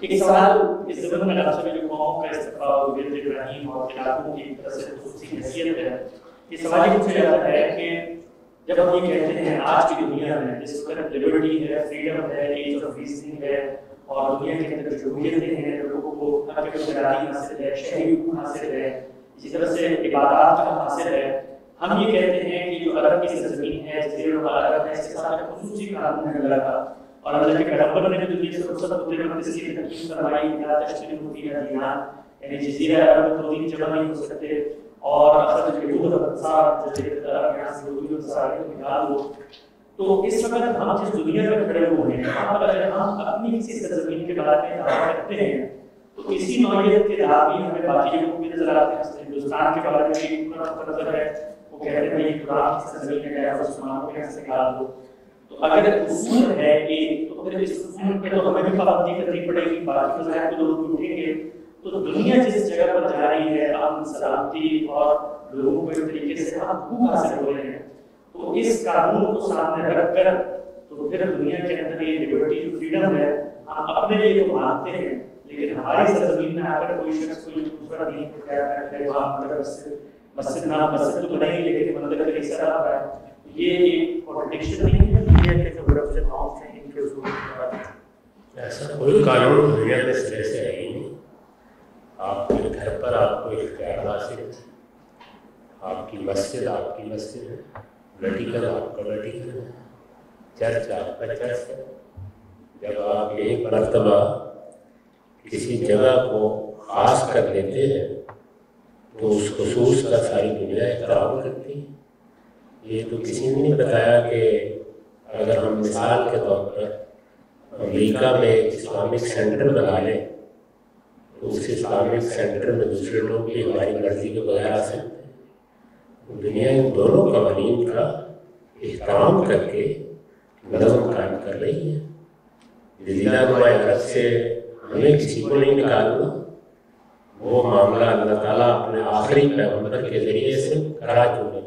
ایک سوال اس زمن میں آپ سبھی جو قوموں کا استقبال حضرت ابراہیم اور علاقوں کی طرف سے خصوصی حیثیت ہے، یہ سوال یہ پوچھا جاتا ہے کہ جب ہم یہ کہتے ہیں آج کی دنیا میں جس وقت لبرٹی ہے، فریڈم ہے، ایج آف ریزننگ ہے، اور دنیا کے اندر جو جمہوریتیں ہیں، لوگوں کو حق اختیاری حاصل ہے، شہری حقوق حاصل ہے، اسی طرح سے عبادات کا حاصل ہے، ہم یہ کہتے ہیں کہ جو عرب کی سرزمین ہے، جزیرہ العرب ہے، اس کے ساتھ خصوصی قانون ہے اللہ کا، اور اللہ کے پیغمبر نے دنیا سے رخصت ہوتے وقت اس کی تحقیق فرمائی کہ لا تشتروا فیہا دیان، یعنی جزیرہ عرب میں 2 دن جمع نہیں ہو سکتے، اور اخرج اليهود والنصارى جزیرہ عرب یہاں سے یہودی اور نصارے کو نکال دو۔ تو اس وقت ہم جس دنیا میں کھڑے ہوئے ہیں، وہاں پر اگر ہم اپنی کسی سرزمین کے بارے میں دعویٰ کرتے ہیں تو اسی نوعیت کے دعوی ہمیں باقی جگہوں بھی نظر آتے ہیں۔ ہندوستان کے بارے میں بھی نظر ہے، وہ کہتے ہیں یہ قرآن کی سرزمین ہے، مسلمانوں کو یہاں سے نکال دو۔ تو اگر اصول ہے ایک، تو پھر اس اصول پہ تو ہمیں بھی پابندی کرنی پڑے گی، باقی مذاہب کو لوگ اٹھیں گے، تو دنیا جس جگہ پر جا رہی ہے، امن سلامتی اور لوگوں کو ایک طریقے سے حقوق حاصل ہو رہے ہیں، تو اس قانون کو سامنے رکھ کر تو پھر دنیا کے اندر یہ لبرٹی جو فریڈم ہے ہم اپنے لیے تو مانتے ہیں، لیکن ہماری سرزمین میں آ کر کوئی شخص کوئی دوسرا دین کو کہہ رہا ہے وہاں مسجد نہ مسجد تو نہیں لیکن مندر کا حصہ رہا ہے، یہ ایک کانٹرڈکشن نہیں ہے دنیا کے جو رفظ نارمس ہیں ان کے اصول کے بعد؟ ایسا کوئی قانون دنیا میں سرے سے ہے ہی نہیں۔ آپ کے گھر پر آپ کو اختیار حاصل ہے، آپ کی مسجد ہے، میڈیکل آپ کا میڈیکل ہے، چرچ آپ کا چرچ ہے۔ جب آپ ایک مرتبہ کسی جگہ کو خاص کر لیتے ہیں تو اس خصوص کا ساری دنیا احترام کرتی ہے۔ یہ تو کسی نے نہیں بتایا کہ اگر ہم مثال کے طور پر امریکہ میں ایک اسلامک سینٹر بنا لیں تو اس اسلامک سینٹر میں دوسرے لوگ بھی ہماری مرضی کے بغیر آ سکتے ہیں۔ دنیا ان دونوں قوانین کا احترام کر کے نظم قائم کر رہی ہے۔ جزیرہ نما عرب سے ہمیں کسی کو نہیں نکالنا، وہ معاملہ اللہ تعالیٰ اپنے آخری پیغمبر کے ذریعے سے کرا چکے۔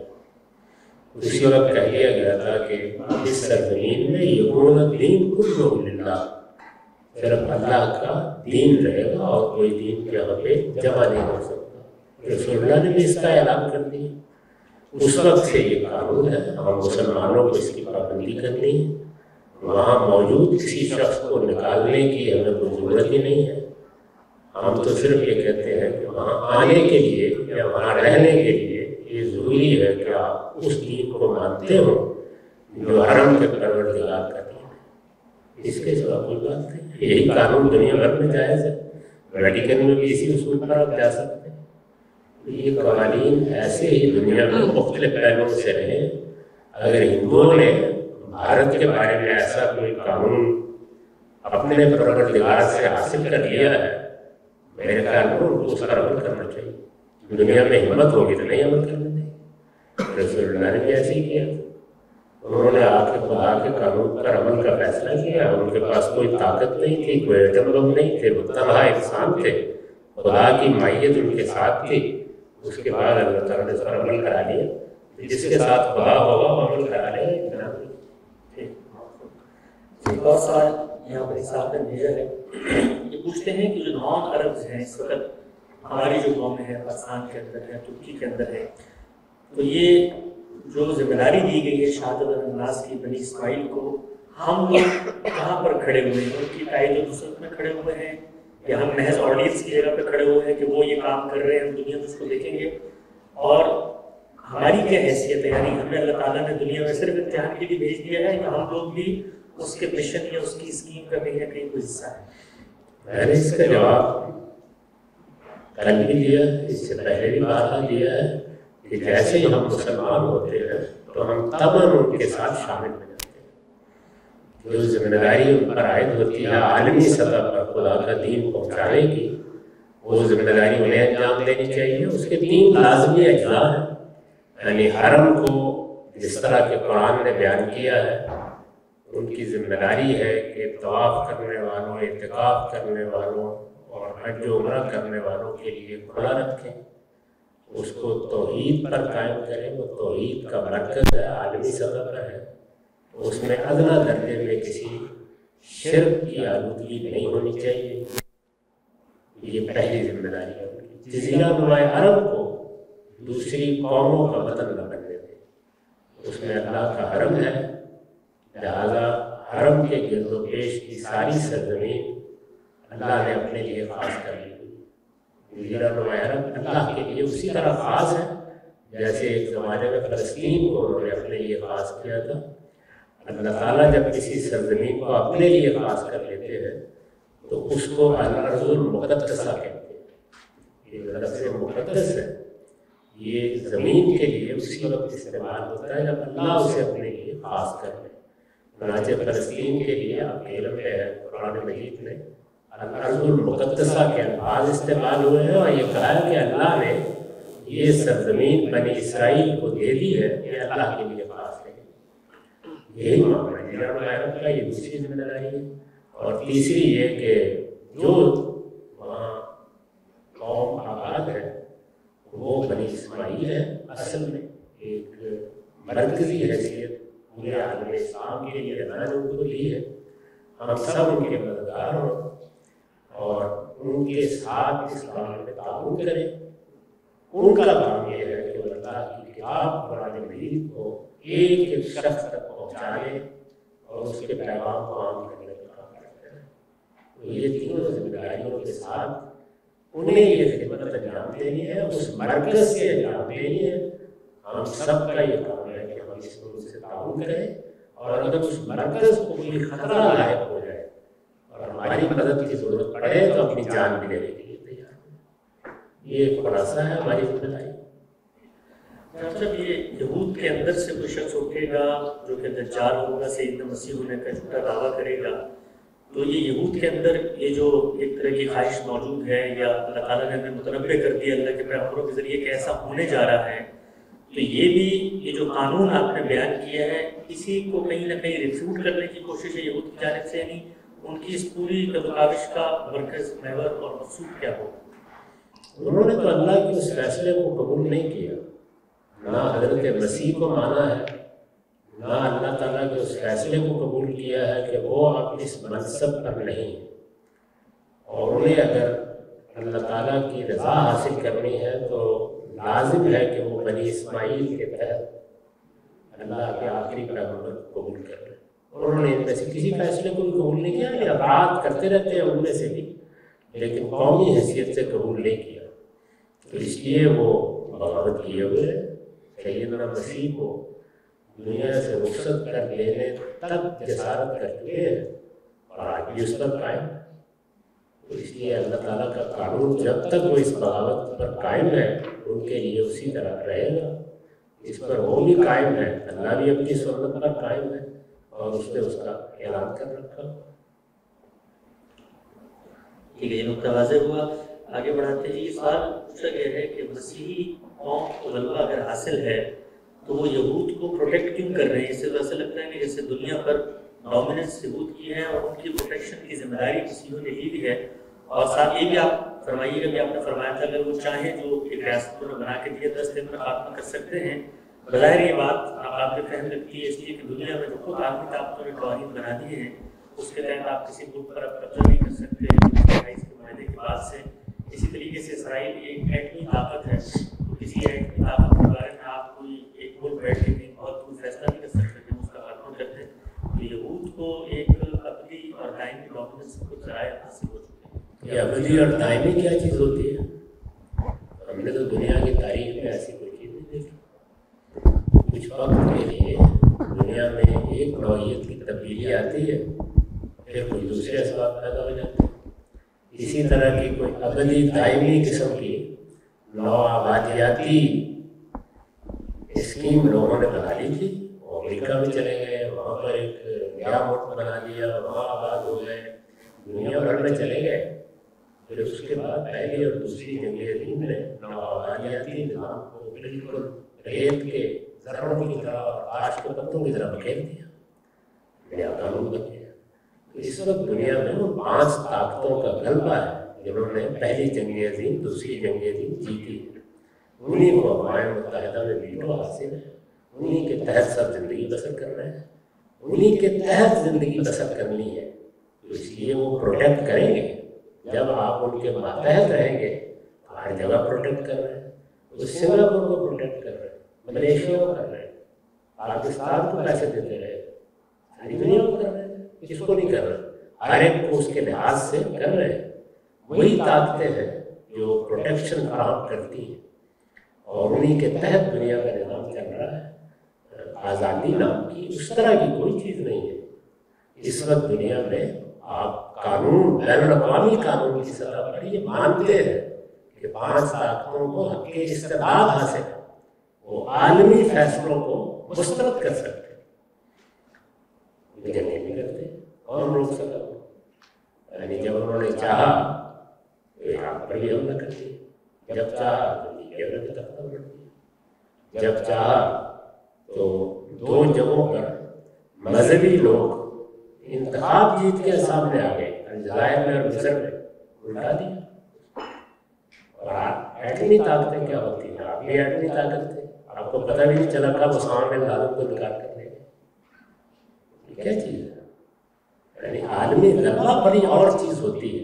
اسی وقت کہہ دیا گیا تھا کہ اس سرزمین میں یکون الدین کلہ للہ، صرف اللہ کا دین رہے گا اور کوئی دین کے یہاں پہ جمع نہیں ہو سکتا۔ رسول اللہ نے بھی اس کا اعلان کر دیا۔ اس وقت سے یہ قانون ہے، ہم مسلمانوں کو اس کی پابندی کرنی ہے۔ وہاں موجود کسی شخص کو نکالنے کی ہمیں کوئی ضرورت ہی نہیں ہے۔ ہم تو صرف یہ کہتے ہیں کہ وہاں آنے کے لیے یا وہاں رہنے کے لیے یہ ضروری ہے کہ آپ اس دین کو مانتے ہو جو حرم کے پروردگار کا دین ہے۔ اس کے سوا کوئی بات نہیں۔ یہی قانون دنیا بھر میں جائز ہے، ویٹیکن میں بھی اسی اصول پر آپ جا سکتے ہیں۔ یہ قوانین ایسے ہی دنیا میں مختلف پہلوؤں سے رہے۔ اگر ہندوؤں نے بھارت کے بارے میں ایسا کوئی قانون اپنے پروردگار سے حاصل کر لیا ہے، میرے خیال میں ان کو اس پر عمل کرنا چاہیے۔ دنیا میں ہمت ہوگی تو نہیں عمل کرنے دیں۔ رسول اللہ نے بھی ایسے ہی کیا، انہوں نے آ کے خدا کے قانون پر عمل کا فیصلہ کیا۔ ان کے پاس کوئی طاقت نہیں تھی، کوئی ایٹم بم نہیں تھے، وہ تنہا انسان تھے، خدا کی معیت ان کے ساتھ تھی۔ اس کے بعد اللہ تعالیٰ نے اس پر عمل کرا لیا۔ جس کے ساتھ خدا ہوگا وہ عمل کرا لے گا۔ ایک اور سوال یہاں پر صاحب نے بھیجا ہے، یہ پوچھتے ہیں کہ جو نان عربز ہیں اس وقت ہماری جو قوم ہے پاکستان کے اندر ہے، ترکی کے اندر ہے، تو یہ جو ذمہ داری دی گئی ہے شہادت الناس کی بنی اسماعیل کو، ہم لوگ کہاں پر کھڑے ہوئے ہیں؟ ان کی تائید و نصرت میں کھڑے ہوئے ہیں یا ہم محض آڈینس کی جگہ پہ کھڑے ہوئے ہیں کہ وہ یہ کام کر رہے ہیں، ہم دنیا میں اس کو دیکھیں گے؟ اور ہماری کیا حیثیت ہے؟ یعنی ہمیں اللہ تعالیٰ نے دنیا میں صرف امتحان کے لیے بھیج دیا ہے یا ہم لوگ بھی اس کے مشن یا اس کی اسکیم کا کہیں نہ کہیں کوئی حصہ ہے؟ میں نے اس کا جواب کل بھی دیا، اس سے پہلے بھی بارہا دیا ہے کہ جیسے ہی ہم مسلمان ہوتے ہیں تو ہم تمام ان کے ساتھ شامل ہو جاتے ہیں۔ جو ذمہ داری ان پر عائد ہوتی ہے عالمی سطح پر خدا کا دین پہنچانے کی، وہ ذمہ داری انہیں انجام دینی چاہیے۔ اس کے 3 لازمی اجزاء ہیں، یعنی حرم کو جس طرح کہ قرآن نے بیان کیا ہے، ان کی ذمہ داری ہے کہ طواف کرنے والوں، اعتکاف کرنے والوں اور حج و عمرہ کرنے والوں کے لیے کھلا رکھیں، اس کو توحید پر قائم کریں۔ وہ توحید کا مرکز ہے، عالمی سطح پر ہے، اس میں ادنا درجے میں کسی شرک کی آلودگی نہیں ہونی چاہیے، یہ پہلی ذمہ داری ہے۔ جزیرہ نمائے عرب کو دوسری قوموں کا وطن نہ بننے دیں، اس میں اللہ کا حرم ہے، لہذا حرم کے گرد و پیش کی ساری سرزمین اللہ نے اپنے لیے خاص کر لی۔ جزیرہ نمائے عرب اللہ کے لیے اسی طرح خاص ہے جیسے ایک زمانے میں فلسطین کو انہوں نے اپنے لیے خاص کیا تھا۔ اللہ تعالیٰ جب کسی سرزمین کو اپنے لیے خاص کر لیتے ہیں تو اس کو الارض المقدسہ کہتے ہیں۔ یہ لفظ مقدس ہے، یہ زمین کے لیے اسی وقت استعمال ہوتا ہے جب اللہ اسے اپنے لیے خاص کر لے۔ چنانچہ فلسطین کے لیے آپ کے علم میں ہے قرآن مجید میں الارض المقدسہ کے الفاظ استعمال ہوئے ہیں، اور یہ کہا ہے کہ اللہ نے یہ سرزمین بنی اسرائیل کو دے دی ہے، یہ اللہ کے لیے خاص ہے۔ یہی معاملہ ہے جزیرہ نمائے عرب کا، یہ دوسری ذمہ داری ہے۔ اور تیسری یہ کہ جو وہاں قوم آباد ہے وہ بنی اسماعیل ہے، اصل میں ایک مرکزی حیثیت پورے عالم اسلام کے لیے اللہ نے ان کو دی ہے۔ ہم سب ان کے مددگار ہوں اور ان کے ساتھ اس کام میں تعاون کریں۔ ان کا کام یہ ہے کہ وہ اللہ کی کتاب قرآن مجید کو ایک ایک شخص تک پہنچانے اور اس کے پیغام کو عام کرنے کا کام کرتے ہیں۔ تو یہ تینوں ذمہ داریوں کے ساتھ انہیں یہ خدمت انجام دینی ہے، اس مرکز سے انجام دینی ہے۔ ہم سب کا یہ کام ہے کہ ہم اس میں ان سے تعاون کریں، اور اگر اس مرکز کو کوئی خطرہ لاحق ہو جائے اور ہماری مدد کی ضرورت پڑے تو اپنی جان بھی دینے کے لیے تیار ہوں۔ یہ خلاصہ ہے ہماری ذمہ داری۔ صاحب یہ یہود کے اندر سے کوئی شخص اٹھے گا جو کہ دجال ہوگا، سیدنا مسیح ہونے کا جھوٹا دعویٰ کرے گا، تو یہ یہود کے اندر یہ جو ایک طرح کی خواہش موجود ہے یا اللہ تعالیٰ نے ہمیں متنبع کر دیا اللہ کے پیغمبروں کے ذریعے کہ ایسا ہونے جا رہا ہے، تو یہ بھی یہ جو قانون آپ نے بیان کیا ہے اسی کو کہیں نہ کہیں ریفیوٹ کرنے کی کوشش ہے یہود کی جانب سے، یعنی ان کی اس پوری کاوش کا مرکز محور اور مقصود کیا ہو؟ انہوں نے تو اللہ کے اس فیصلے کو قبول نہیں کیا، نہ حضرت مسیح کو مانا ہے، نہ اللہ تعالیٰ کے اس فیصلے کو قبول کیا ہے کہ وہ اب اس منصب پر نہیں ہے۔ اور انہیں اگر اللہ تعالیٰ کی رضا حاصل کرنی ہے تو لازم ہے کہ وہ بنی اسماعیل کے تحت اللہ کے آخری پیغمبر کو قبول کر لیں۔ انہوں نے ان میں سے کسی فیصلے کو بھی قبول نہیں کیا، یہ اطاعت کرتے رہتے ہیں ان میں سے بھی، لیکن قومی حیثیت سے قبول نہیں کیا، تو اس لیے وہ بغاوت کیے ہوئے سیدنا مسیح کو دنیا سے رخصت کر لینے تک جسارت کر چکے ہیں، اور آج بھی اس پر قائم ہے۔ تو اس لیے اللہ تعالیٰ کا قانون جب تک وہ اس بغاوت پر قائم ہے ان کے لیے اسی طرح رہے گا، اس پر وہ بھی قائم ہے، اللہ بھی اپنی سنت پر قائم ہے اور اس نے اس کا اعلان کر رکھا۔ ٹھیک ہے، یہ نقطہ واضح ہوا۔ آگے بڑھاتے ہیں، یہ سوال پوچھا گیا ہے کہ مسیحی قوم کو غلبہ اگر حاصل ہے تو وہ یہود کو پروٹیکٹ کیوں کر رہے ہیں؟ اس سے تو ایسا لگتا ہے کہ جیسے دنیا پر ڈومیننس یہود کی ہے اور ان کی پروٹیکشن کی ذمہ داری مسیحیوں نے لی بھی ہے۔ اور ساتھ یہ بھی آپ فرمائیے گا کہ آپ نے فرمایا تھا اگر وہ چاہیں جو ایک ریاست نے بنا کے دیے 10 دن میں خاتمہ کر سکتے ہیں۔ بظاہر یہ بات آپ نے فہم رکھی ہے اس لیے کہ دنیا میں جو خود عالمی طاقتوں نے قوانین بنا دیے ہیں اس کے تحت آپ کسی ملک پر قبضہ نہیں کر سکتے 1928 کے معاہدے کے بعد سے۔ اسی طریقے سے اسرائیل ایک ایٹمی طاقت ہے، تو کسی ایٹمی طاقت کے بارے میں آپ کوئی ایک ملک بیٹھ کے بھی بہت کوئی فیصلہ نہیں کر سکتے کہ اس کا خاتمہ کر دیں۔ تو یہود کو ایک ابدی اور دائمی ڈومیننس کو ذرائع حاصل ہو چکے ہیں۔ یہ ابدی اور دائمی کیا چیز ہوتی ہے؟ ہم نے تو دنیا کی تاریخ میں ایسی کوئی چیز نہیں دیکھی۔ کچھ وقت کے لیے دنیا میں ایک نوعیت کی تبدیلی آتی ہے، پھر کوئی دوسرے اسباب پیدا ہو جاتے ہیں۔ اسی طرح کی کوئی ابدی دائمی قسم کی نو آبادیاتی اسکیم لوگوں نے بنا لی تھی، امریکہ میں چلے گئے، وہاں پر ایک نیا ملک بنا لیا، وہاں آباد ہو گئے، دنیا بھر میں چلے گئے۔ پھر اس کے بعد پہلی اور دوسری جنگ عظیم نے نو آبادیاتی نظام کو بالکل ریت کے ذروں کی طرح اور آج کے پتوں کی طرح بکھیر دیا، نیا قانون بن گیا۔ تو اس وقت دنیا میں وہ 5 طاقتوں کا غلبہ ہے جنہوں نے پہلی جنگ عظیم دوسری جنگ عظیم جیتی ہے۔ انہیں کو اقوام متحدہ میں ویٹو حاصل ہے، انہیں کے تحت سب زندگی بسر کر رہے ہیں، انہیں کے تحت زندگی بسر کرنی ہے۔ تو اس لیے وہ پروٹیکٹ کریں گے. جب آپ ان کے ماتحت رہیں گے تو ہر جگہ پروٹیکٹ کر رہے ہیں. تو سنگاپور کو پروٹیکٹ کر رہے ہیں, ملیشیا کو کر رہے ہیں, پاکستان کو پیسے دیتے رہے, ساری دنیا کو کر رہے ہیں. کس کو نہیں کر رہے؟ ہر ایک کو اس کے لحاظ سے کر رہے ہیں. وہی طاقتیں ہیں جو پروٹیکشن فراہم کرتی ہیں اور انہی کے تحت دنیا کا نظام چل رہا ہے. آزادی نام کی اس طرح کی کوئی چیز نہیں ہے. اس وقت دنیا میں آپ قانون, بین الاقوامی قانون کی سطح پر یہ مانتے ہیں کہ 5 طاقتوں کو حق کے استرداد حاصل ہے, وہ عالمی فیصلوں کو مسترد کر سکتے ہیں, لیکن نہیں کرتے. کون روک سکتا؟ یعنی جب انہوں نے چاہا تو عراق پر بھی حملہ کر دیا, جب چاہا تو لیبیا میں تختہ بڑھ دیا, جب چاہا تو 2 جگہوں پر مذہبی لوگ انتخاب جیت کے سامنے آ گئے, الجزائر میں اور مصر میں, الٹا دیا. اور ایٹمی طاقتیں کیا ہوتی ہیں؟ آپ بھی ایٹمی طاقت تھے, آپ کو پتہ بھی نہیں چلا کب اسامہ بن لادن کو نکال کر لے گئے. کیا چیز ہے؟ یعنی عالمی غلبہ بڑی اور چیز ہوتی ہے.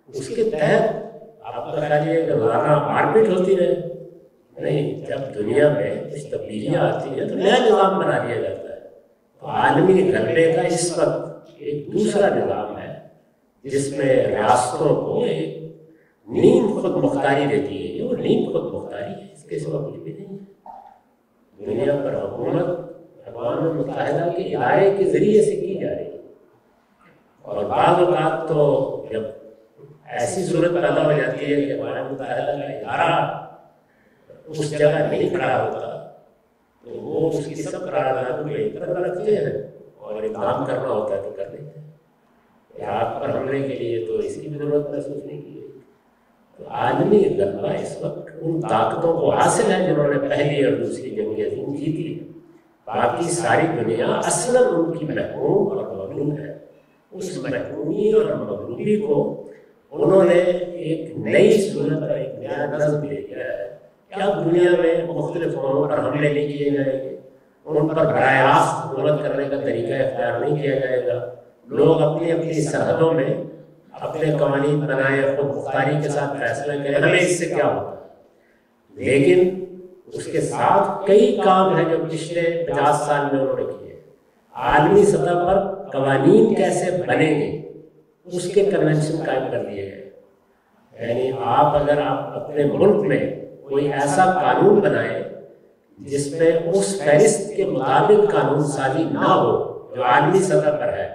اس کے تحت آپ کا خیال ہے کہ روزانہ مار پیٹ ہوتی رہے؟ نہیں. جب دنیا میں کچھ تبدیلیاں آتی ہیں تو نیا نظام بنا دیا جاتا ہے. تو عالمی غلبے کا اس وقت ایک دوسرا نظام ہے جس میں ریاستوں کو ایک نیم خود مختاری دیتی ہے. وہ نیم خود مختاری ہے, اس کے سوا کچھ بھی نہیں ہے. دنیا پر حکومت اقوام متحدہ کے ادارے کے ذریعے سے کی جا رہی ہے. اور بعض اوقات تو جب ایسی صورت پیدا ہو جاتی ہے کہ اقوام متحدہ کا ادارہ اس جگہ نہیں کھڑا ہوتا تو وہ اس کی سب قراردادوں میں ایک طرف رکھتے ہیں اور اقدام کرنا ہوتا ہے تو کر لیتے ہیں. عراق پر حملے کے لیے تو اسی کی ضرورت محسوس نہیں کی. تو عالمی غلبہ اس وقت ان طاقتوں کو حاصل ہے جنہوں نے پہلی اور دوسری جنگ عظیم جیتی ہے. باقی ساری دنیا اصلاً ان کی محکوم اور مغلوب ہے. اس محکومی اور مغلوبی کو انہوں نے ایک نئی صورت اور ایک نیا نظم دے دیا ہے کہ اب دنیا میں مختلف قوموں پر حملے نہیں کیے جائیں گے, ان پر براہ راست حکومت کرنے کا طریقہ اختیار نہیں کیا جائے گا. لوگ اپنی اپنی سرحدوں میں اپنے قوانین بنائیں, خود مختاری کے ساتھ فیصلے کریں, ہمیں اس سے کیا ہوتا ہے. لیکن اس کے ساتھ کئی کام ہیں جو پچھلے 50 سال میں انہوں نے کیے. عالمی سطح پر قوانین کیسے بنیں گے اس کے کنونشن قائم کر دیے گئے. یعنی اگر آپ اپنے ملک میں کوئی ایسا قانون بنائیں جس میں اس فہرست کے مطابق قانون سازی نہ ہو جو عالمی سطح پر ہے,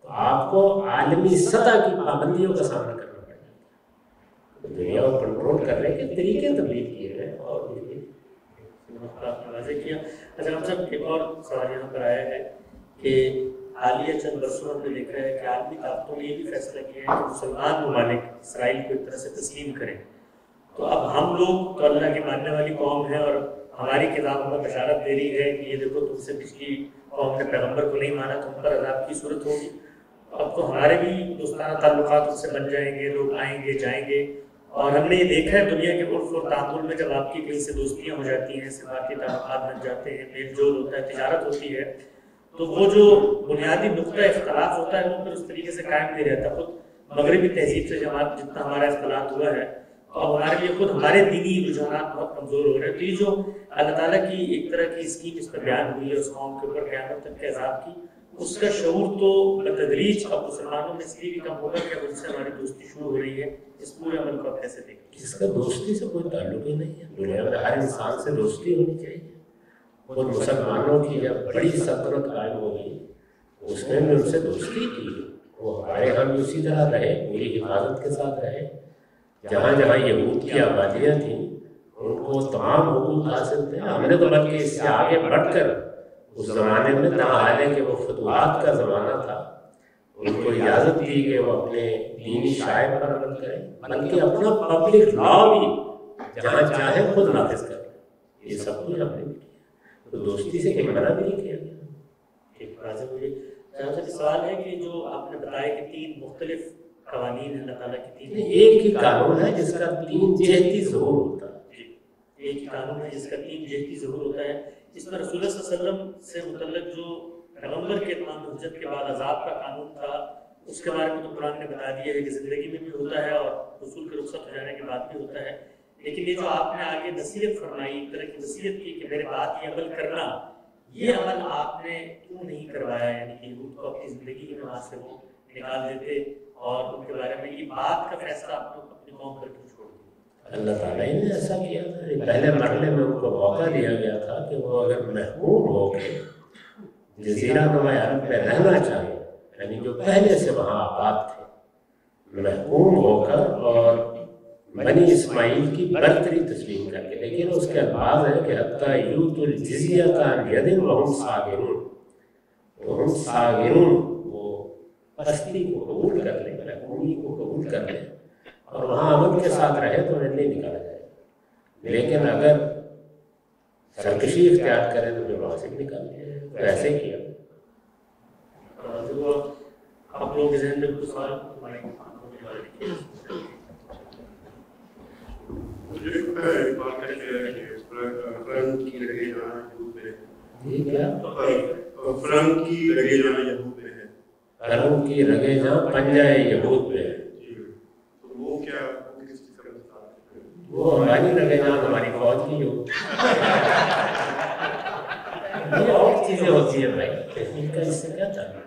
تو آپ کو عالمی سطح کی پابندیوں کا سامنا کرنا پڑے گا. دنیا کو کنٹرول کرنے کے طریقے تبدیل کیے گئے. اور واضح کیا. اچھا ہم سب ایک اور سوال یہاں پر آیا ہے کہ حالیہ چند برسوں میں دیکھا ہے کہ عالمی طاقتوں نے یہ بھی فیصلہ کیا ہے کہ مسلمان ممالک اسرائیل کو ایک طرح سے تسلیم کریں. تو اب ہم لوگ تو اللہ کی ماننے والی قوم ہیں اور ہماری کتاب ہمیں بشارت دے رہی ہے کہ یہ دیکھو تم سے پچھلی قوم نے پیغمبر کو نہیں مانا, تم پر عذاب کی صورت ہوگی. اب تو ہمارے بھی دوستانہ تعلقات ان سے بن جائیں گے, لوگ آئیں گے جائیں گے. اور ہم نے یہ دیکھا ہے دنیا کے عرف اور تعامل میں جب آپ کی کہیں سے دوستیاں ہو جاتی ہیں, سفارتی تعلقات بن جاتے ہیں, میل جول ہوتا ہے, تجارت ہوتی ہے, تو وہ جو بنیادی نقطہ اختلاف ہوتا ہے وہ پھر اس طریقے سے قائم نہیں رہتا. خود مغربی تہذیب سے جتنا ہمارا اختلاط ہوا ہے تو اب ہمارے لیے خود ہمارے دینی رجحانات بہت کمزور ہو رہے ہیں. تو یہ جو اللہ تعالیٰ کی ایک طرح کی اسکیم اس پر بیان ہوئی ہے اس قوم کے اوپر قیامت تک کے عذاب کی, اس کا شعور تو بتدریج اب مسلمانوں میں اس لیے بھی کم ہوگا کہ اب ان سے ہماری دوستی شروع ہو رہی ہے. اس پورے عمل کو آپ کیسے دیکھیں؟ اس کا دوستی سے کوئی تعلق ہی نہیں ہے. دنیا میں ہر انسان سے دوستی ہونی چاہیے. خود مسلمانوں کی جب بڑی سلطنت قائم ہو گئی اس نے بھی ان سے دوستی کی. وہ ہمارے ہم بھی اسی طرح رہے, میری حفاظت کے ساتھ رہے. جہاں جہاں یہود کی آبادیاں تھیں ان کو تمام حقوق حاصل تھے. ہم نے تو بلکہ اس سے آگے بڑھ کر اس زمانے میں تاحال ہے کہ وہ فتوحات کا زمانہ تھا, ان کو اجازت دی کہ وہ اپنے دینی شاعر پر عمل کریں, بلکہ اپنا پبلک لا بھی جہاں چاہے خود نافذ کریں. یہ سب کچھ ہم نے کیا. تو دوستی سے کوئی منع بھی نہیں کیا گیا. ایک واضح مجھے سوال ہے کہ جو آپ نے بتایا کہ 3 مختلف قوانین ہیں اللہ تعالیٰ کی, 3 ایک ہی قانون ہے جس کا 3 جہتی ظہور ہوتا ہے. ایک ہی قانون ہے جس کا 3 جہتی ظہور ہوتا ہے. اس میں رسول اللہ صلی اللہ علیہ وسلم سے متعلق جو پیغمبر کے اتمام حجت کے بعد عذاب کا قانون تھا اس کے بارے میں تو قرآن نے بتا دیا ہے کہ زندگی میں بھی ہوتا ہے اور رسول کے رخصت ہو جانے کے بعد بھی ہوتا ہے. لیکن یہ جو آپ نے آگے نصیحت فرمائی، ایک طرح کی نصیحت کی کہ میرے بات یہ عمل کرنا، یہ عمل آپ نے کیوں نہیں کروایا؟ یعنی کہ یہود کو اپنی زندگی کے وہاں سے وہ نکال دیتے اور ان کے بارے میں یہ بات کا فیصلہ آپ نے اپنی قوم پر کیوں چھوڑ دیا؟ اللہ تعالیٰ ہی نے ایسا کیا تھا. پہلے مرحلے میں ان کو موقع دیا گیا تھا کہ وہ اگر محکوم ہو کے جزیرہ نما عرب میں رہنا چاہیں، یعنی جو پہلے سے وہاں آباد تھے، محکوم ہو کر اور بنی اسماعیل کی برتری تسلیم کر کے. لیکن اس کے الفاظ ہے کہ حتیٰ یؤتوا الجزیۃ عن ید وہم صاغرون، وہم صاغرون، وہ پستی کو قبول کر لیں، محکومی کو قبول کر لیں اور وہاں امن کے ساتھ رہے تو انہیں نہیں نکالا جائے. لیکن اگر سرکشی اختیار کرے تو پھر وہاں سے بھی نکال دیا. تو ایسے کیا. آپ لوگوں کے ذہن میں کچھ سوال؟ فرنگ کی لگے جانا یہود میں یہ کیا؟ فرنگ کی لگے جانا یہود میں ہے. فرنگ کی لگے جانا پنجہ یہود میں ہے. تو وہ کیا کس چیز کا مثال ہے؟ وہ ہماری لگے جانا ہماری فوج کی ہو. یہ اور چیزیں ہوتی ہیں بھائی، ان کا اس سے کیا تعلق؟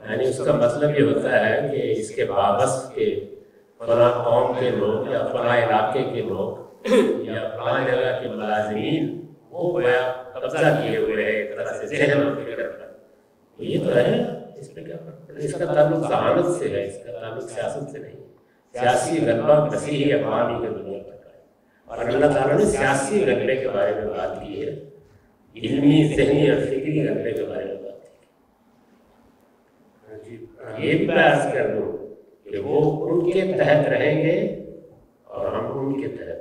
یعنی اس کا مطلب یہ ہوتا ہے کہ اس کے وابست کے فلاں قوم کے لوگ یا فلاں علاقے کے لوگ یا فلاں جگہ کے ملازمین وہ گویا قبضہ کیے ہوئے ہیں ایک طرح سے ذہن اور فکر پر. یہ تو ہے، اس میں کیا فرق پڑتا ہے؟ اس کا تعلق ذہانت سے ہے، اس کا تعلق سیاست سے نہیں. سیاسی غلبہ مسیحی اقوامی کے دنیا پر ہے اور اللہ تعالیٰ نے سیاسی غلبے کے بارے میں بات کی ہے، علمی ذہنی اور فکری غلبے کے بارے میں بات کی. یہ بھی بیان کر دوں کہ وہ ان کے تحت رہیں گے اور ہم ان کے تحت.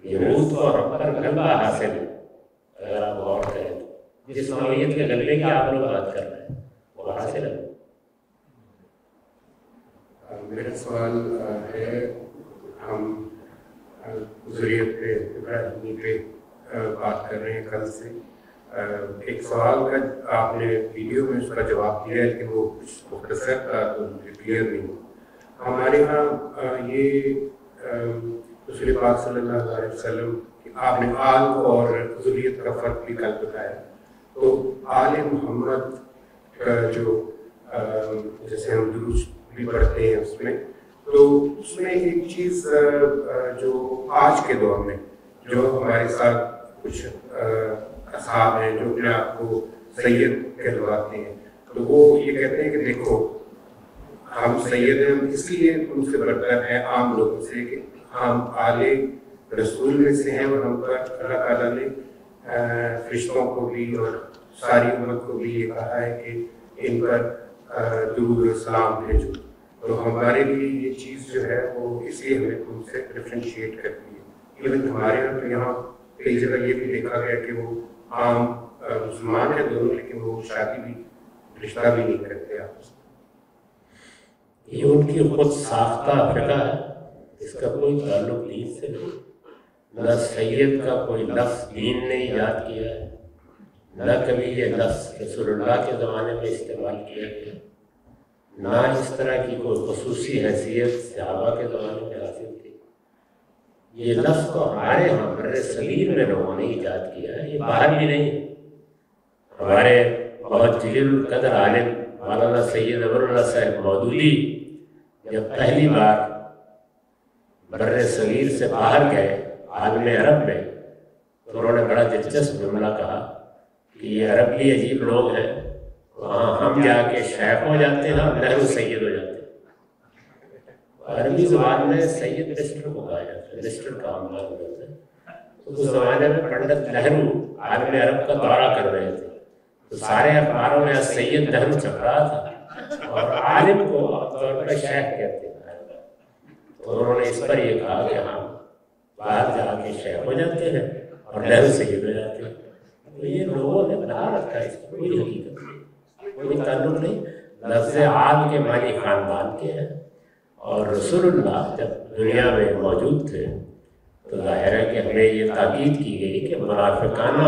یہود کو ہم پر غلبہ حاصل ہے. اگر آپ غور کریں تو جس نوعیت کے غلبے کی آپ لوگ بات کر رہے ہیں وہ حاصل ہے. میرا سوال ہے، ہم ذریعت پہ ابراہیمی پہ بات کر رہے ہیں کل سے. ایک سوال کا آپ نے ویڈیو میں اس کا جواب دیا ہے کہ وہ کچھ مختصر تھا تو کلیئر نہیں. ہمارے یہاں یہ رسول پاک صلی اللہ علیہ وسلم آپ نے آل اور ذریت کا فرق بھی کل بتایا. تو آل محمد کا جو جیسے ہم درود بھی پڑھتے ہیں اس میں، تو اس میں ایک چیز جو آج کے دور میں جو ہمارے ساتھ کچھ اصحاب ہیں جو اپنے آپ کو سید کہلواتے ہیں، تو وہ یہ کہتے ہیں کہ دیکھو ہم سید ہیں، ہم اس لیے ان سے برتر ہیں عام لوگوں سے کہ ہم آل رسول میں سے ہیں اور ہم پر اللہ تعالیٰ نے فرشتوں کو بھی اور ساری امت کو بھی یہ کہا ہے کہ ان پر درود و سلام بھیجو. تو ہمارے لیے یہ چیز جو ہے وہ اس لیے ہمیں ان سے ڈفرینشیٹ کرتی ہے. ایون ہمارے یہاں تو یہاں کئی جگہ یہ بھی دیکھا گیا کہ وہ عام مسلمان ہیں دونوں، لیکن وہ شادی بھی رشتہ بھی نہیں کرتے آپس میں. یہ ان کی خود ساختہ فقہ ہے، اس کا کوئی تعلق دین سے نہیں. نہ سید کا کوئی لفظ دین نے ایجاد کیا ہے، نہ کبھی یہ لفظ رسول اللہ کے زمانے میں استعمال کیا گیا، نہ اس طرح کی کوئی خصوصی حیثیت صحابہ کے زمانے میں حاصل تھی. یہ لفظ تو ہمارے یہاں بر صغیر میں لوگوں نے ایجاد کیا ہے، یہ باہر بھی نہیں. ہمارے بہت جلیل القدر عالم مولانا سید ابر اللہ صاحب مودودی جب پہلی بار بر صغیر سے باہر گئے عالم عرب میں، تو انہوں نے بڑا دلچسپ جملہ کہا کہ یہ عرب بھی عجیب لوگ ہیں، وہاں ہم جا کے شیخ ہو جاتے ہیں اور نہرو سید ہو جاتے ہیں. عربی زبان میں سید مسٹر کو کہا جاتا ہے، مسٹر کا عملہ ہوتا ہے. اس زمانے میں پنڈت نہرو عالم عرب کا دورہ کر رہے تھے، تو سارے اخباروں میں سید نہرو چھپ رہا تھا اور عالم کو عام طور پر شیخ کہتے ہیں. تو انہوں نے اس پر یہ کہا کہ ہم باہر جا کے شیخ ہو جاتے ہیں اور نہرو سید ہو جاتے ہیں. تو یہ لوگوں نے بنا رکھا ہے، اس کی کوئی حقیقت نہیں، کوئی تعلق نہیں. لفظ آل کے معنی خاندان کے ہیں، اور رسول اللہ جب دنیا میں موجود تھے تو ظاہر ہے کہ ہمیں یہ تاکید کی گئی کہ منافقانہ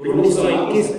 1921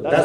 10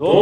2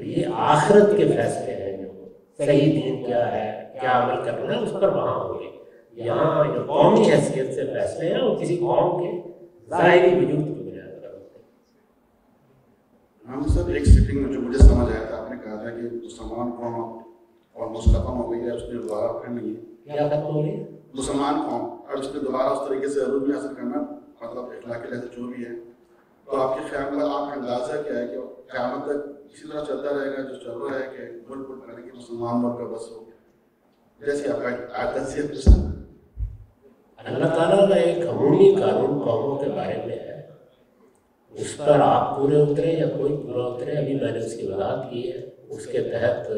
تو یہ آخرت کے فیصلے ہیں، جو صحیح دین کیا ہے، کیا عمل کرنا ہے، اس پر وہاں ہوں گے۔ یہاں جو قومی حیثیت سے فیصلے ہیں وہ کسی قوم کے ظاہری وجود کی بنیاد پر ہوتے ہیں۔ ہم سب ایک سیٹنگ میں جو مجھے سمجھ آیا تھا، آپ نے کہا تھا کہ مسلمان قوم آلموسٹ ختم ہو گئی ہے، اس نے دوبارہ پھر نہیں ہے۔ کیا ختم ہو گئی؟ مسلمان قوم، اور اس نے دوبارہ اس طریقے سے عروج حاصل کرنا، مطلب اخلاقی لحاظ جو بھی ہے، تو آپ کے خیال میں آپ کا اندازہ کیا ہے کہ قیامت تک اسی طرح چلتا رہے گا جو چل رہا ہے کہ ملک ملک کرنے کی مسلمان ملک کا بس ہو، جیسے آپ کا تجزیہ پسند ہے؟ اللہ تعالیٰ کا ایک عمومی قانون قوموں کے بارے میں ہے، اس پر آپ پورے اترے یا کوئی پورا اترے، ابھی میں نے اس کی وضاحت کی ہے۔ اس کے تحت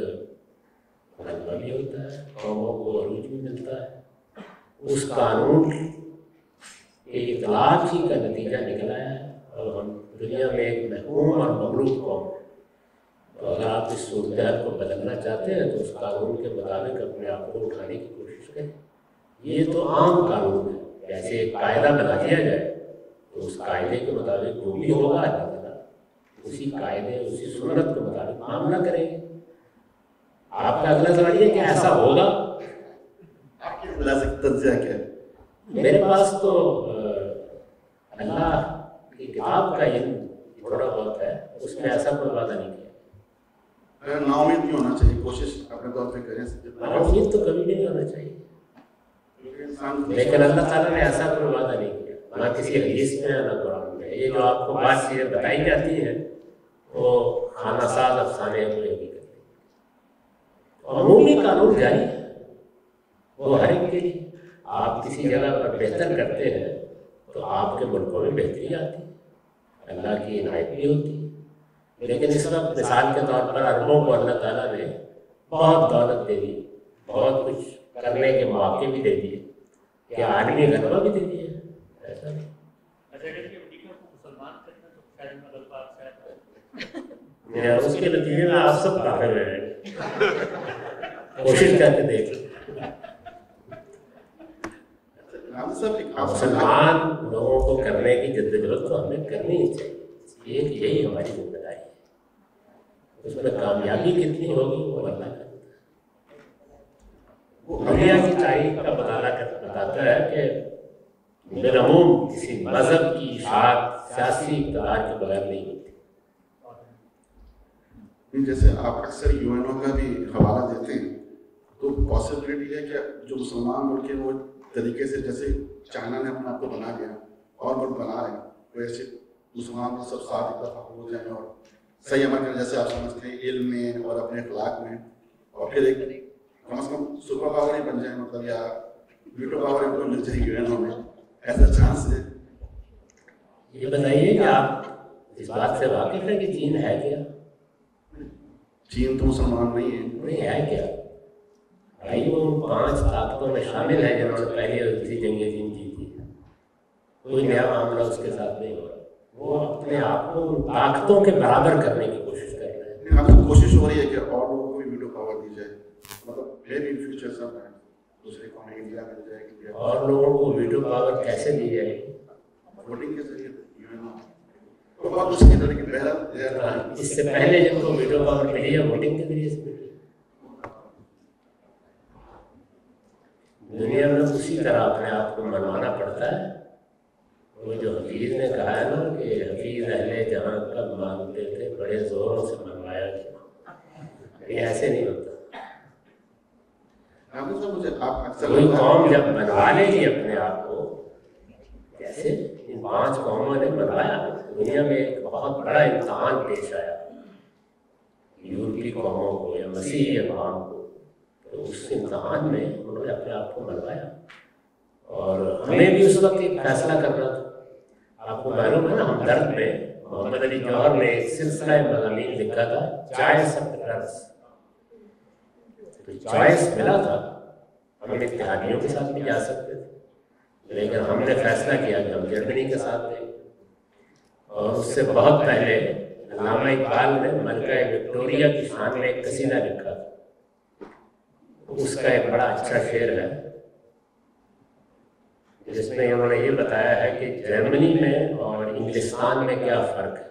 غلبہ بھی ہوتا ہے، قوموں کو عروج بھی ملتا ہے۔ اس قانون کے اطلاق ہی کا نتیجہ نکلا ہے، اور ہم دنیا میں ایک محکوم اور مغلوب قوم ہیں۔ تو اگر آپ اس صورتحال کو بدلنا چاہتے ہیں تو اس قانون کے مطابق اپنے آپ کو اٹھانے کی کوشش کریں۔ یہ تو عام قانون ہے، جیسے ایک قاعدہ بنا دیا جائے تو اس قاعدے کے مطابق جو بھی ہوگا اللہ تعالیٰ اسی قاعدے اسی سنت کے مطابق معاملہ کریں گے۔ آپ کا اگلا سوال یہ کہ ایسا ہوگا؟ آپ کے خلاصے تجزیہ کیا ہے؟ میرے پاس تو اللہ کی کتاب کا علم تھوڑا بہت ہے، اس میں ایسا کوئی وعدہ نہیں کیا۔ نا امید نہیں ہونا چاہیے، کوشش اپنے طور پہ کریں۔ نا امید تو کبھی بھی نہیں ہونا چاہیے، لیکن اللہ تعالیٰ نے ایسا کوئی وعدہ نہیں کیا، نہ کسی حدیث میں نہ قرآن میں۔ یہ جو آپ کو بات چیزیں بتائی جاتی ہیں وہ خانہ ساز افسانے کو یہ بھی کرتے ہیں۔ عمومی قانون جاری ہے، وہ ہر ایک کے لیے۔ آپ کسی جگہ پر بہتر کرتے ہیں تو آپ کے ملکوں میں بہتری آتی ہے، اللہ کی عنایت بھی ہوتی ہے۔ لیکن اس وقت مثال کے طور پر عربوں کو اللہ تعالیٰ نے بہت دولت دے دی، بہت کچھ کرنے کے مواقع بھی دے دیے، کہ عالمی غلبہ بھی دے دیے، ایسا نہیں۔ اس کے نتیجے میں آپ سب کافر رہے ہیں، کوشش کر کے دیکھ لیں۔ مسلمان لوگوں کو کرنے کی جدوجہد تو ہمیں کرنی ہی چاہیے، یہی ہماری ذمہ داری ہے۔ اس میں کامیابی کتنی ہوگی وہ اللہ کا، دنیا کی تاریخ کا مطالعہ بتاتا ہے کہ بالعموم کسی مذہب کی اشاعت سیاسی اقتدار کے بغیر نہیں ہوتی۔ جیسے آپ اکثر یو این او کا بھی حوالہ دیتے ہیں، تو پاسبلٹی ہے کہ جو مسلمان ملک ہیں وہ طریقے سے، جیسے چائنا نے اپنے آپ کو بنا لیا اور ملک بنا رہے ہیں، ویسے مسلمان کو سب ساتھ اتفاق ہو جائیں اور صحیح عمل کریں، جیسے آپ سمجھتے ہیں علم میں اور اپنے اخلاق میں، اور پھر ایک کم از کم سپر پاور ہی بن جائیں، مطلب یا ویٹو پاور ان کو مل جائے یو این او میں، ایسا چانس ہے؟ یہ بتائیے کہ آپ اس بات سے واقف ہیں کہ چین ہے کیا؟ چین تو مسلمان نہیں ہے۔ نہیں ہے کیا بھائی، وہ ان 5 طاقتوں میں شامل ہے جنہوں نے پہلی اور دوسری جنگ عظیم جیتی ہے۔ کوئی نیا معاملہ اس کے ساتھ نہیں ہو رہا، وہ اپنے آپ کو ان طاقتوں کے برابر کرنے کی کوشش کر رہے ہیں۔ ہم تو کوشش ہو رہی ہے کہ اور لوگوں کو بھی ویٹو پاور دی جائے، مطلب maybe in future some time دوسرے قومیں انڈیا مل جائے گی، اور لوگوں کو ویٹو پاور کیسے دی جائے گی؟ ووٹنگ کے ذریعے یو این او تو بہت اس کی طرح کی بہرحال اس سے پہلے جب کو ویٹو پاور ملی ہے ووٹنگ کے ذریعے سے ملی۔ دنیا میں اسی طرح اپنے آپ کو منوانا پڑتا ہے۔ وہ جو حفیظ نے کہا ہے نا کہ حفیظ اہل جہاں کب مانگتے تھے، بڑے زوروں سے منوایا گیا، یہ ایسے نہیں ہوتا۔ کوئی قوم جب منوا لے گی اپنے آپ کو، جیسے ان 5 قوموں نے منوایا، دنیا میں ایک بہت بڑا امتحان پیش آیا یورپی قوموں کو یا مسیحی اقوام کو، تو اس امتحان میں انہوں نے اپنے آپ کو منوایا، اور ہمیں بھی اس وقت ایک فیصلہ کرنا تھا۔ آپ کو معلوم ہے نا، ہمدرد میں محمد علی جوہر نے ایک سلسلہ مضامین لکھا تھا، چوائس آف ٹرس، تو چوائس ملا تھا، ہم اتحادیوں کے ساتھ بھی جا سکتے تھے، لیکن ہم نے فیصلہ کیا کہ ہم جرمنی کے ساتھ دیں گے۔ اور اس سے بہت پہلے علامہ اقبال نے ملکہ وکٹوریہ کی شان میں ایک قصیدہ لکھا تھا، اس کا ایک بڑا اچھا شعر ہے جس میں انہوں نے یہ بتایا ہے کہ جرمنی میں اور انگلستان میں کیا فرق ہے۔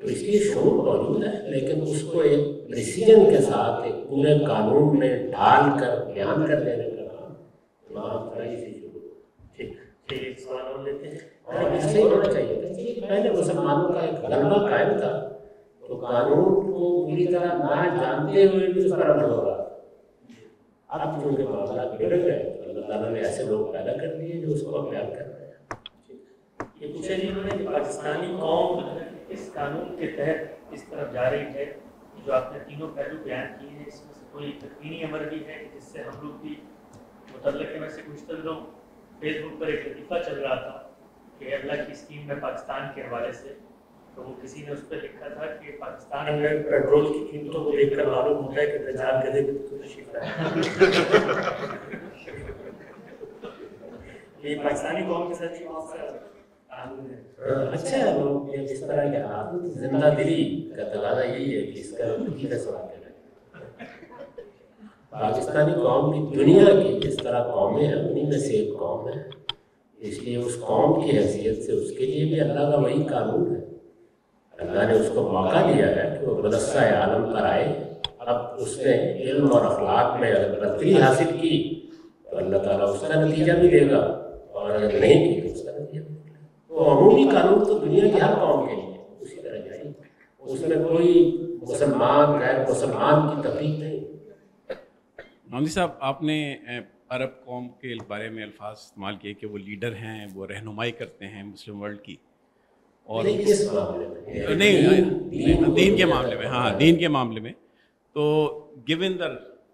تو اس لیے شعور موجود ہے، لیکن اس کو ایک پریسیجن کے ساتھ ایک پورے قانون میں ڈھال کر بیان کر دینے کا کام امام فرائی سے شروع. ٹھیک ایک سوال اور لیتے ہیں. اور ایسا ہی ہونا چاہیے تھا کہ پہلے مسلمانوں کا ایک غلبہ قائم تھا تو قانون کو پوری طرح نہ جانتے ہوئے بھی اس پر عمل ہو رہا. اب چونکہ معاملات بگڑ گئے تو اللہ تعالیٰ نے ایسے لوگ پیدا کر دیے جو اس کو بیان کر رہے ہیں. یہ پوچھا جی انہوں نے کہ پاکستانی قوم اس قانون کے تحت اس طرف جا رہی ہے، جو آپ نے تینوں پہلو بیان کیے ہیں، اس میں سے کوئی تکوینی امر بھی ہے جس سے ہم لوگ بھی متعلق ہے. ویسے کچھ دنوں فیس بک پر ایک لطیفہ چل رہا تھا کہ اللہ کی اسکیم میں پاکستان کے حوالے سے، تو وہ کسی نے اس پہ لکھا تھا کہ پاکستان میں پیٹرول کی قیمتوں کو دیکھ کر معلوم ہوتا ہے کہ دجال گدھے بھی تشریف لائے. یہ پاکستانی قوم کے ساتھ بہت سارا قانون ہے. اچھا ہے لوگ اس طرح کے حالات زندہ دلی کا تقاضا یہی ہے کہ اس کا لطیفہ سوال کریں. پاکستانی قوم کی دنیا کی جس طرح قومیں ہیں انہیں میں سے ایک قوم ہے، اس لیے اس قوم کی حیثیت سے اس کے لیے بھی اللہ کا وہی قانون ہے. اللہ نے اس کو موقع دیا ہے کہ وہ مدرسہ عالم پر آئے. اب اس نے علم اور اخلاق میں اگر برتری حاصل کی تو اللہ تعالیٰ اس کا نتیجہ بھی دے گا، اور اگر نہیں کی تو اس کا نتیجہ بھی دے گا. تو عمومی قانون تو دنیا کی ہر قوم کے لیے اسی طرح جائے، اس میں کوئی مسلمان غیر مسلمان کی تفریق نہیں. مولوی صاحب، آپ نے عرب قوم کے بارے میں الفاظ استعمال کیے کہ وہ لیڈر ہیں، وہ رہنمائی کرتے ہیں مسلم ورلڈ کی، اور نہیں دین کے معاملے میں، ہاں دین کے معاملے میں. تو گیون دا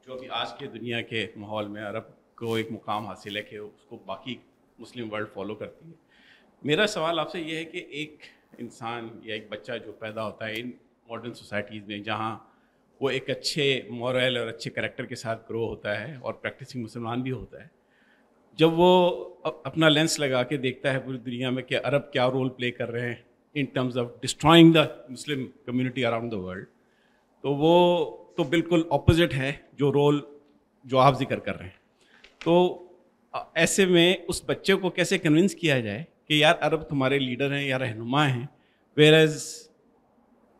جو بھی آج کے دنیا کے ماحول میں عرب کو ایک مقام حاصل ہے کہ اس کو باقی مسلم ورلڈ فالو کرتی ہے. میرا سوال آپ سے یہ ہے کہ ایک انسان یا ایک بچہ جو پیدا ہوتا ہے ان ماڈرن سوسائٹیز میں، جہاں وہ ایک اچھے مورل اور اچھے کریکٹر کے ساتھ گرو ہوتا ہے اور پریکٹسنگ مسلمان بھی ہوتا ہے، جب وہ اپنا لینس لگا کے دیکھتا ہے پوری دنیا میں کہ عرب کیا رول پلے کر رہے ہیں in terms of destroying the Muslim community around the world, تو وہ تو بالکل اپوزٹ ہے جو رول جو آپ ذکر کر رہے ہیں. تو ایسے میں اس بچے کو کیسے کنونس کیا جائے کہ یار عرب تمہارے لیڈر ہیں یا رہنما ہیں، ویئرز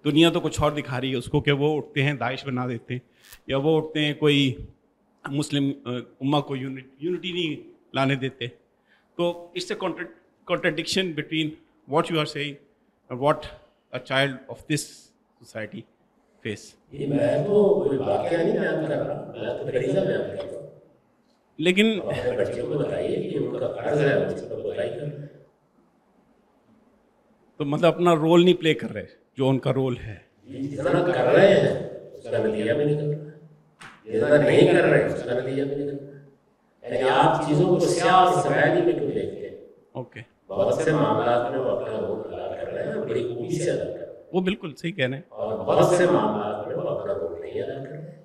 دنیا تو کچھ اور دکھا رہی ہے اس کو کہ وہ اٹھتے ہیں داعش بنا دیتے ہیں، یا وہ اٹھتے ہیں کوئی مسلم امہ کو یونٹی نہیں لانے دیتے. تو it's a contradiction between what you are seeing اور what a child of this society face. یہ میں تو کوئی واقعہ نہیں بیان کر رہا، میں تو فریضہ بیان کر رہا ہوں. لیکن اپنے بچوں کو بتائیے کہ ان کا فرض ہے اس کو بتائی کر رہے ہیں. تو مطلب اپنا رول نہیں پلے کر رہے جو ان کا رول ہے. جتنا کر رہے ہیں اس کا نتیجہ بھی نکل رہا ہے، جتنا نہیں کر رہے اس کا نتیجہ بھی نکل رہا ہے. یعنی آپ چیزوں کو سیاہ اور سفید میں کیوں دیکھتے ہیں؟ اوکے، بہت سے معاملات میں وہ اپنا رول ادا کر رہے ہیں، بڑی خوبی سے ادا کر رہے ہیں، وہ بالکل صحیح کہہ رہے ہیں. اور بہت سے معاملات میں وہ اپنا رول نہیں ادا کر رہے ہیں.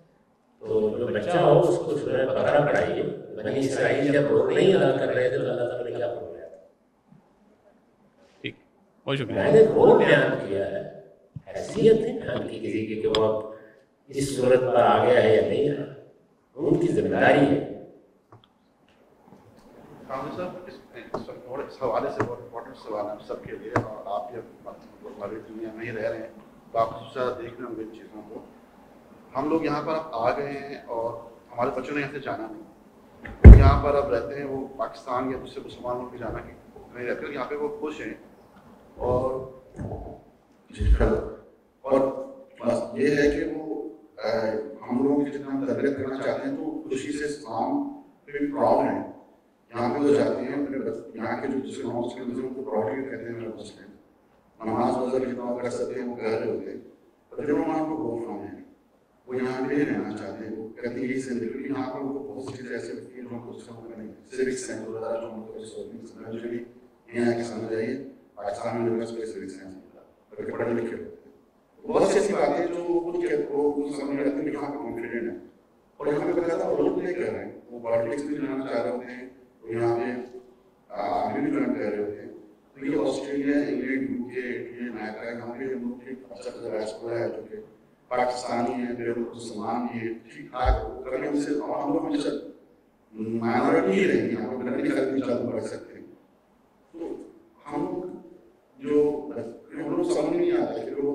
تو جو بچہ ہو اس کو سورہ بقرہ پڑھائیے، بنی اسرائیل جب رول نہیں ادا کر رہے تھے تو اللہ تعالیٰ نے کیا فرمایا تھا. ٹھیک، بہت میں شکریہ. نے رول بیان کیا ہے، حیثیت نہیں بیان کی کسی کی کہ وہ اب اس صورت پر آ گیا ہے یا نہیں ہے، ان کی ذمہ داری ہے. اس حوالے سے بہت امپورٹنٹ سوال ہے سب کے لیے، اور آپ یہ ہماری دنیا میں ہی رہ رہے ہیں تو آپ سب سے زیادہ دیکھ رہے ہوں گے ان چیزوں کو. ہم لوگ یہاں پر اب آ گئے ہیں اور ہمارے بچوں نے یہاں سے جانا نہیں، یہاں پر اب رہتے ہیں، وہ پاکستان یا دوسرے مسلمان ملک جانا نہیں رہتے، یہاں پہ وہ خوش ہیں. اور یہ ہے کہ وہ ہم لوگ جتنا تربیت کرنا چاہتے ہیں تو خوشی سے اسلام پہ بھی پراؤڈ ہیں. یہاں پہ وہ جاتے ہیں اپنے یہاں کے جو دوسرے نان مسلم ہیں ان کو پراؤڈلی کہتے ہیں میرے مسلم، نماز وغیرہ جتنا کر سکتے ہیں وہ کہہ رہے ہوتے ہیں، پر جب وہاں کو گو فرام ہے وہ یہاں پہ رہنا چاہتے ہیں. وہ کہتے ہیں یہی زندگی یہاں پر ان کو بہت سی چیزیں ایسے ہوتی ہیں جو ان کو دوسرے ملک میں نہیں، سیوک سینس وغیرہ جو ان کو گریجویٹلی یہاں کے سمجھ آئیے. پاکستان میں میرے پاس سیوک سینس بلکہ پڑھے لکھے ہوتے ہیں، بہت سی ایسی باتیں جو وہ سمجھ رہتے ہیں کہ یہاں پہ کانفیڈنٹ ہے اور یہاں پہ بتایا تھا رول پلے کر رہے ہیں، وہ پالیٹکس بھی جانا چاہ رہے ہوتے ہیں، یہاں پہ آرمی بھی جوائن کر رہے ہوتے ہیں. تو یہ آسٹریلیا، انگلینڈ، یو کے، امریکہ، یہاں پہ ہم لوگ ایک اچھا ڈائسپورا ہے جو کہ پاکستانی ہے، میرے لوگ مسلمان بھی ہے، ٹھیک ٹھاک کرنے ہم سے، اور ہم لوگ ہمیشہ مائنورٹی ہی رہیں گے، یہاں پہ لڑنے کا بھی چل بڑھ سکتے ہیں. تو ہم لوگ جو ہم لوگ سمجھ نہیں آتا کہ وہ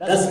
10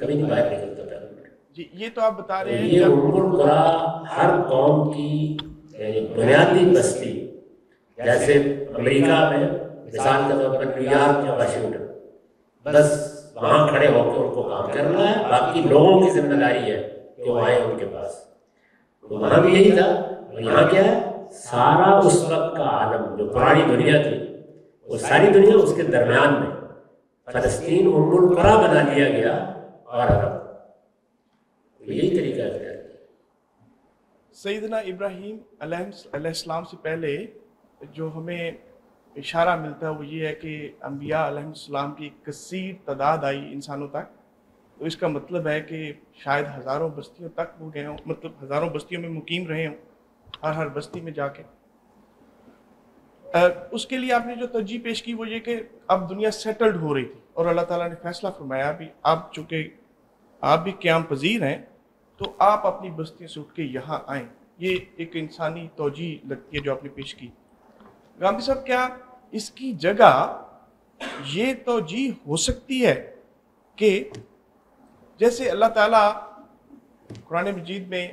کبھی نہیں باہر نکلتا تھا. جی یہ تو آپ بتا رہے ہیں یہ ام القریٰ ہر قوم کی بنیادی بستی، جیسے امریکہ میں مثال کے طور پر نیو یارک یا واشنگٹن، بس وہاں کھڑے ہو کے ان کو کام کرنا ہے، باقی لوگوں کی ذمہ داری ہے کہ وہ آئیں ان کے پاس. تو وہاں بھی یہی تھا. اور یہاں کیا ہے، سارا اس وقت کا عالم جو پرانی دنیا تھی، وہ ساری دنیا اس کے درمیان میں فلسطین ام القریٰ بنا دیا گیا اور عرب. یہی طریقہ ہے. سیدنا ابراہیم علیہ السلام سے پہلے جو ہمیں اشارہ ملتا ہے وہ یہ ہے کہ انبیاء علیہ السلام کی ایک کثیر تعداد آئی انسانوں تک. تو اس کا مطلب ہے کہ شاید ہزاروں بستیوں تک وہ گئے ہوں، مطلب ہزاروں بستیوں میں مقیم رہے ہوں، ہر بستی میں جا کے. اس کے لیے آپ نے جو ترجیح پیش کی وہ یہ کہ اب دنیا سیٹلڈ ہو رہی تھی اور اللہ تعالیٰ نے فیصلہ فرمایا بھی اب چونکہ آپ بھی قیام پذیر ہیں تو آپ اپنی بستیوں سے اٹھ کے یہاں آئیں. یہ ایک انسانی توجیہ لگتی ہے جو آپ نے پیش کی. غامدی صاحب کیا اس کی جگہ یہ توجیہ ہو سکتی ہے کہ جیسے اللہ تعالیٰ قرآن مجید میں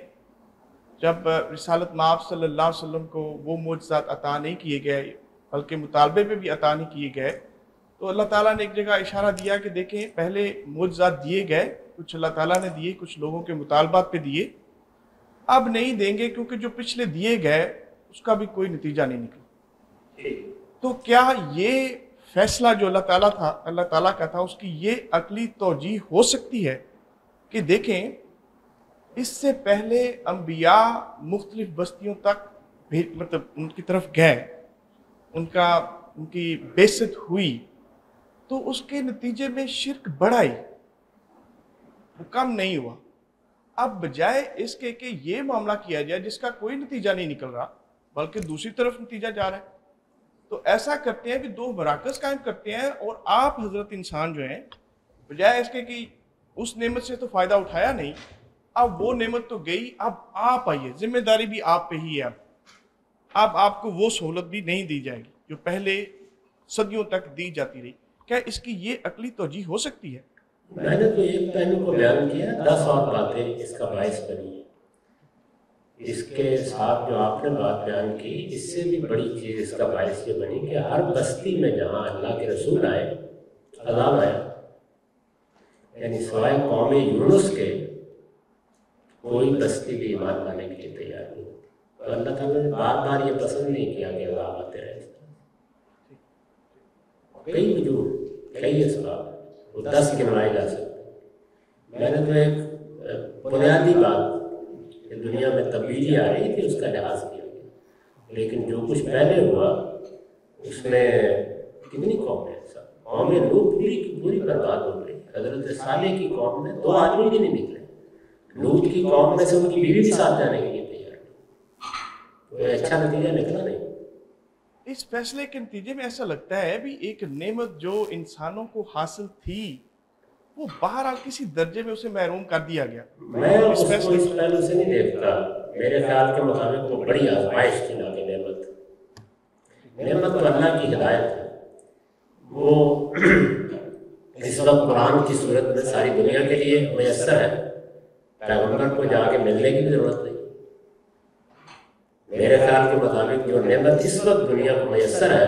جب رسالت مآب صلی اللہ علیہ وسلم کو وہ معجزات عطا نہیں کیے گئے بلکہ مطالبے پہ بھی عطا نہیں کیے گئے، تو اللہ تعالیٰ نے ایک جگہ اشارہ دیا کہ دیکھیں پہلے معجزات دیے گئے، کچھ اللہ تعالیٰ نے دیے، کچھ لوگوں کے مطالبات پہ دیے، اب نہیں دیں گے کیونکہ جو پچھلے دیے گئے اس کا بھی کوئی نتیجہ نہیں نکلا. تو کیا یہ فیصلہ جو اللہ تعالیٰ کا تھا اس کی یہ عقلی توجیہ ہو سکتی ہے کہ دیکھیں اس سے پہلے انبیاء مختلف بستیوں تک مطلب ان کی طرف گئے، ان کی بعثت ہوئی، تو اس کے نتیجے میں شرک بڑھائی، وہ کم نہیں ہوا. اب بجائے اس کے کہ یہ معاملہ کیا جائے جس کا کوئی نتیجہ نہیں نکل رہا بلکہ دوسری طرف نتیجہ جا رہا ہے، تو ایسا کرتے ہیں کہ دو مراکز قائم کرتے ہیں. اور آپ حضرت انسان جو ہیں بجائے اس کے کہ اس نعمت سے تو فائدہ اٹھایا نہیں، اب وہ نعمت تو گئی، اب آپ آئیے، ذمہ داری بھی آپ پہ ہی ہے. اب آپ کو وہ سہولت بھی نہیں دی جائے گی جو پہلے صدیوں تک دی جاتی رہی. کیا اس کی یہ عقلی توجیہ ہو سکتی ہے؟ میں نے تو ایک پہلو کو بیان کیا، 10 اور باتیں اس کا باعث بنی. اس کے ساتھ جو آپ نے بات بیان کی، اس سے بھی بڑی چیز اس کا باعث یہ بنی کہ ہر بستی میں جہاں اللہ کے رسول آئے عذاب آیا. یعنی سوائے قوم یونس کے کوئی بستی بھی ایمان لانے کے لیے تیار نہیں. تو اللہ تعالیٰ نے بار بار یہ پسند نہیں کیا کہ عذاب آتے رہے. کئی وجوہ، کئی اسباب، وہ 10 گنوائے جا سکتے. میں نے تو ایک بنیادی بات کہ دنیا میں تبدیلی آ رہی تھی اس کا لحاظ کیا گیا، لیکن جو کچھ پہلے ہوا اس میں کتنی قومیں لوگ پوری کی پوری برباد ہو گئی. حضرت صالح کی قوم میں 2 آدمی بھی نہیں نکلے. لوط کی قوم میں سے ان کی بیوی بھی ساتھ جانے کے لیے تیار نہیں. تو اچھا نتیجہ نکلا نہیں. اس فیصلے کے نتیجے میں ایسا لگتا ہے بھی ایک نعمت جو انسانوں کو حاصل تھی وہ بہرحال کسی درجے میں اسے محروم کر دیا گیا. میں اس کو اس پہلو سے نہیں دیکھتا. میرے خیال کے مطابق وہ بڑی آزمائش تھی نہ کہ نعمت تو اللہ کی ہدایت ہے. وہ اس وقت قرآن کی صورت میں ساری دنیا کے لیے میسر ہے. پیغمبر کو جا کے ملنے کی بھی ضرورت نہیں. میرے خیال کے مطابق جو نعمت اس وقت دنیا کو میسر ہے،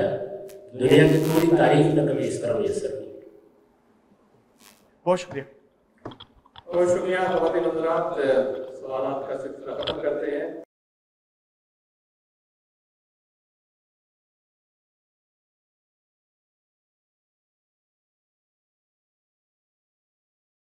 دنیا کی پوری تاریخ میں کبھی اس طرح میسر نہیں. بہت شکریہ. بہت شکریہ. خواتین حضرات، سوالات کا سلسلہ ختم کرتے ہیں.